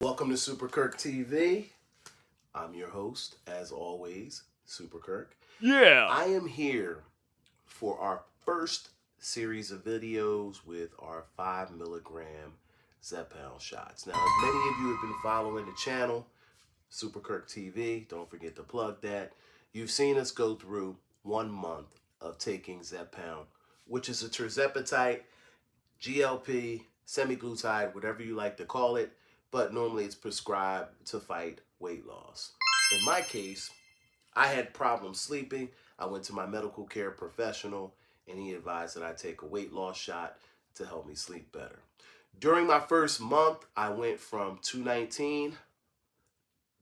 Welcome to Super Kirk TV. I'm your host, as always, Super Kirk. Yeah. I am here for our first series of videos with our 5 milligram Zepbound shots. Now, as many of you have been following the channel, Super Kirk TV, don't forget to plug that. You've seen us go through 1 month of taking Zepbound, which is a terzepatide, GLP, semaglutide, whatever you like to call it, but normally it's prescribed to fight weight loss. In my case, I had problems sleeping. I went to my medical care professional and he advised that I take a weight loss shot to help me sleep better. During my first month, I went from 219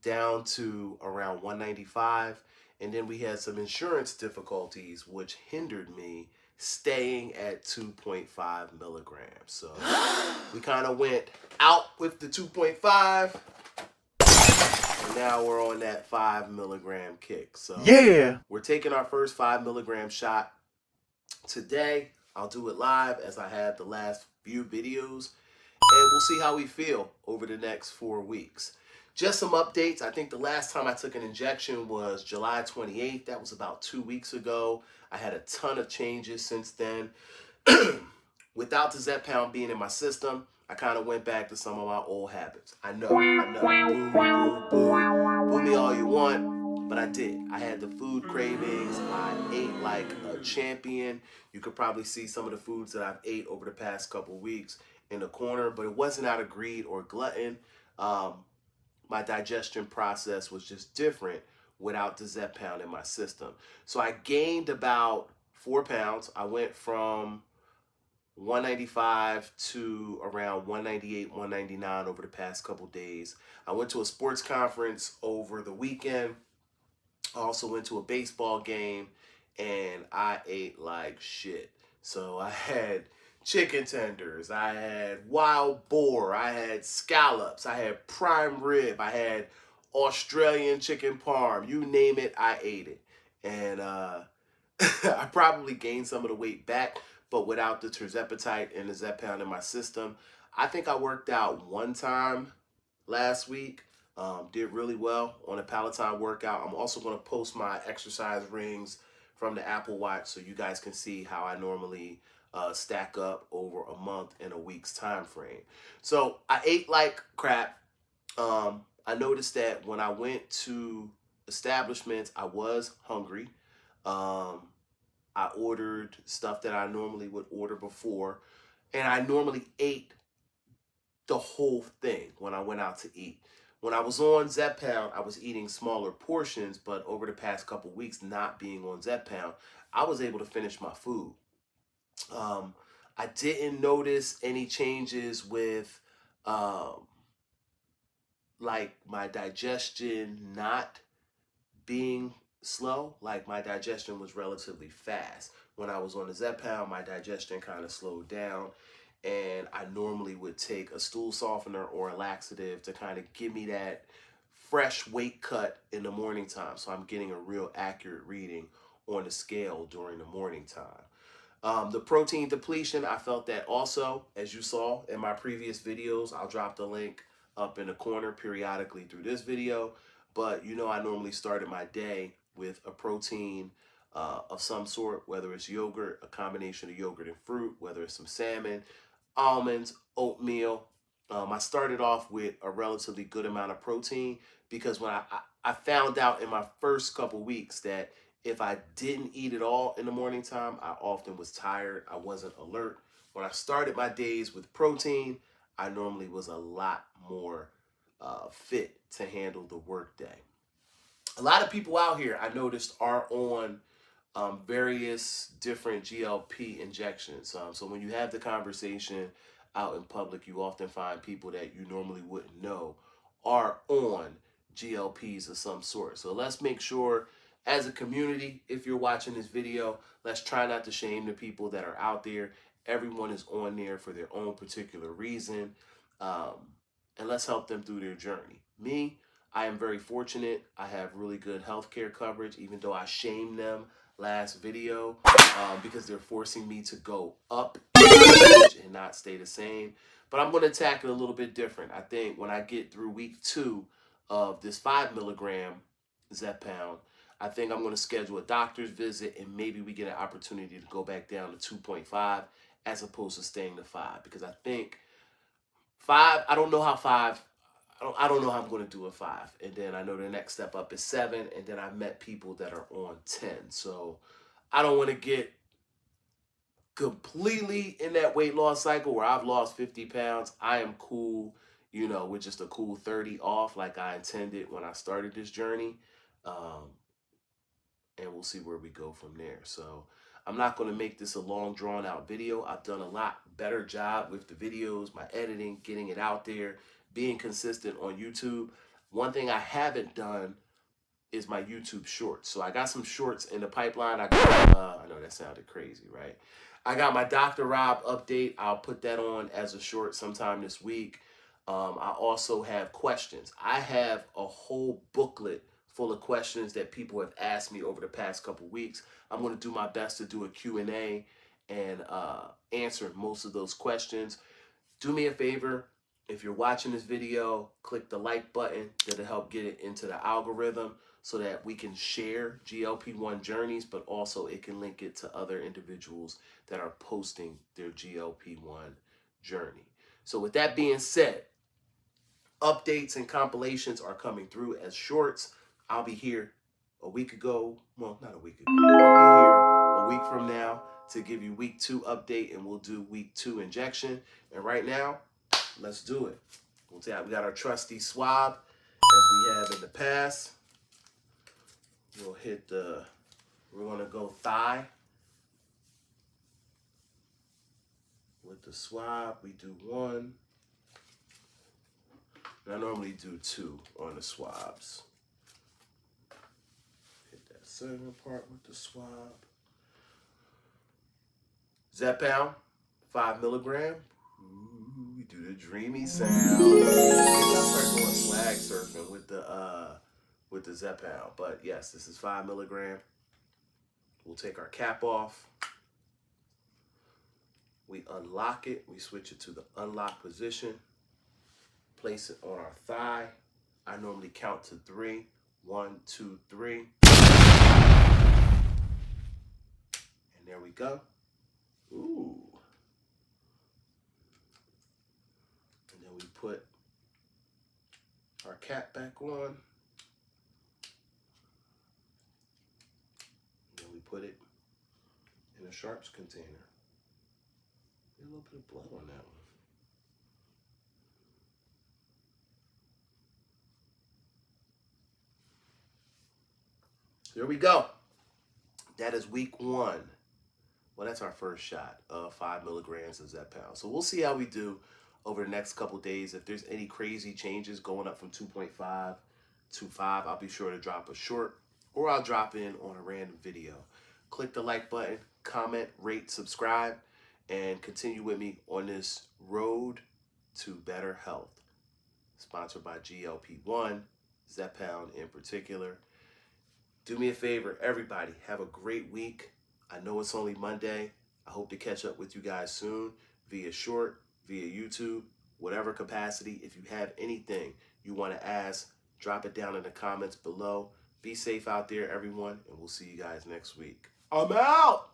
down to around 195, and then we had some insurance difficulties which hindered me staying at 2.5 milligrams. So we kind of went out with the 2.5, and now we're on that 5 milligram kick. So Yeah. we're taking our first 5 milligram shot today. I'll do it live as I have the last few videos, and we'll see how we feel over the next 4 weeks. Just some updates. I think the last time I took an injection was July 28th. That was about 2 weeks ago. I had a ton of changes since then. Without the Zepbound being in my system, I kind of went back to some of my old habits. I know. Boo me all you want, but I did. I had the food cravings. I ate like a champion. You could probably see some of the foods that I've ate over the past couple weeks in the corner, but it wasn't out of greed or glutton. My digestion process was just different without the Zepbound in my system. So I gained about 4 pounds. I went from 195 to around 198, 199 over the past couple days. I went to a sports conference over the weekend. I also went to a baseball game and I ate like shit. So I had chicken tenders, I had wild boar, I had scallops, I had prime rib, I had Australian chicken parm. You name it, I ate it. And I probably gained some of the weight back, but without the terzepatide and the Zepbound in my system. I think I worked out one time last week. Did really well on a Peloton workout. I'm also going to post my exercise rings from the Apple Watch so you guys can see how I normally stack up over a month and a week's time frame. So I ate like crap. I noticed that when I went to establishments, I was hungry. I ordered stuff that I normally would order before, and I normally ate the whole thing when I went out to eat. When I was on Zepbound, I was eating smaller portions, but over the past couple weeks, not being on Zepbound, I was able to finish my food. I didn't notice any changes with like my digestion not being slow. Like my digestion was relatively fast. When I was on the Zepbound, my digestion kind of slowed down, and I normally would take a stool softener or a laxative to kind of give me that fresh weight cut in the morning time. So I'm getting a real accurate reading on the scale during the morning time. The protein depletion, I felt that also, as you saw in my previous videos. I'll drop the link up in the corner periodically through this video. But you know, I normally started my day with a protein of some sort, whether it's yogurt, a combination of yogurt and fruit, whether it's some salmon, almonds, oatmeal. I started off with a relatively good amount of protein because when I found out in my first couple weeks that if I didn't eat it all in the morning time, I often was tired. I wasn't alert. When I started my days with protein, I normally was a lot more fit to handle the workday. A lot of people out here, I noticed, are on various different GLP injections. So when you have the conversation out in public, you often find people that you normally wouldn't know are on GLPs of some sort. So let's make sure as a community, if you're watching this video, let's try not to shame the people that are out there. Everyone is on there for their own particular reason. And let's help them through their journey. Me, I am very fortunate. I have really good healthcare coverage, even though I shamed them last video because they're forcing me to go up in age and not stay the same. But I'm going to attack it a little bit different. I think when I get through week 2 of this 5 milligram Zepbound, I think I'm going to schedule a doctor's visit, and maybe we get an opportunity to go back down to 2.5 as opposed to staying to 5. Because I think 5, I don't know how 5, I don't know how I'm going to do a 5. And then I know the next step up is 7. And then I met people that are on 10. So I don't want to get completely in that weight loss cycle where I've lost 50 pounds. I am cool, with just a cool 30 off like I intended when I started this journey. Um, and we'll see where we go from there. So I'm not going to make this a long drawn out video. I've done a lot better job with the videos, my editing, getting it out there, being consistent on YouTube. One thing I haven't done is my YouTube shorts. So I got some shorts in the pipeline. I know that sounded crazy, right? I got my Dr. Rob update. I'll put that on as a short sometime this week. I also have questions. I have a whole booklet full of questions that people have asked me over the past couple weeks. I'm going to do my best to do a Q&A and answer most of those questions. Do me a favor. If you're watching this video, click the like button. That'll help get it into the algorithm so that we can share GLP-1 journeys, but also it can link it to other individuals that are posting their GLP-1 journey. So with that being said, updates and compilations are coming through as shorts. I'll be here a week ago. Well, not a week ago. I'll be here a week from now to give you week 2 update, and we'll do week 2 injection. And right now, let's do it. We got our trusty swab as we have in the past. We're going to go thigh with the swab. We do 1. And I normally do 2 on the swabs. Hit that center part with the swab. Zepbound, 5 milligram. Ooh, we do the dreamy sound. Maybe I'll start going swag surfing with the Zepbound. But yes, this is 5 milligram. We'll take our cap off. We unlock it. We switch it to the unlock position. Place it on our thigh. I normally count to 3. 1, 2, 3. And there we go. Ooh. And then we put our cap back on. And then we put it in a sharps container. A little bit of blood on that one. There we go. That is week 1. Well, that's our first shot of 5 milligrams of Zepbound. So we'll see how we do over the next couple days. If there's any crazy changes going up from 2.5 to 5, I'll be sure to drop a short, or I'll drop in on a random video. Click the like button, comment, rate, subscribe, and continue with me on this road to better health. Sponsored by GLP-1, Zepbound in particular. Do me a favor, everybody, have a great week. I know it's only Monday. I hope to catch up with you guys soon via short, via YouTube, whatever capacity. If you have anything you want to ask, drop it down in the comments below. Be safe out there, everyone, and we'll see you guys next week. I'm out!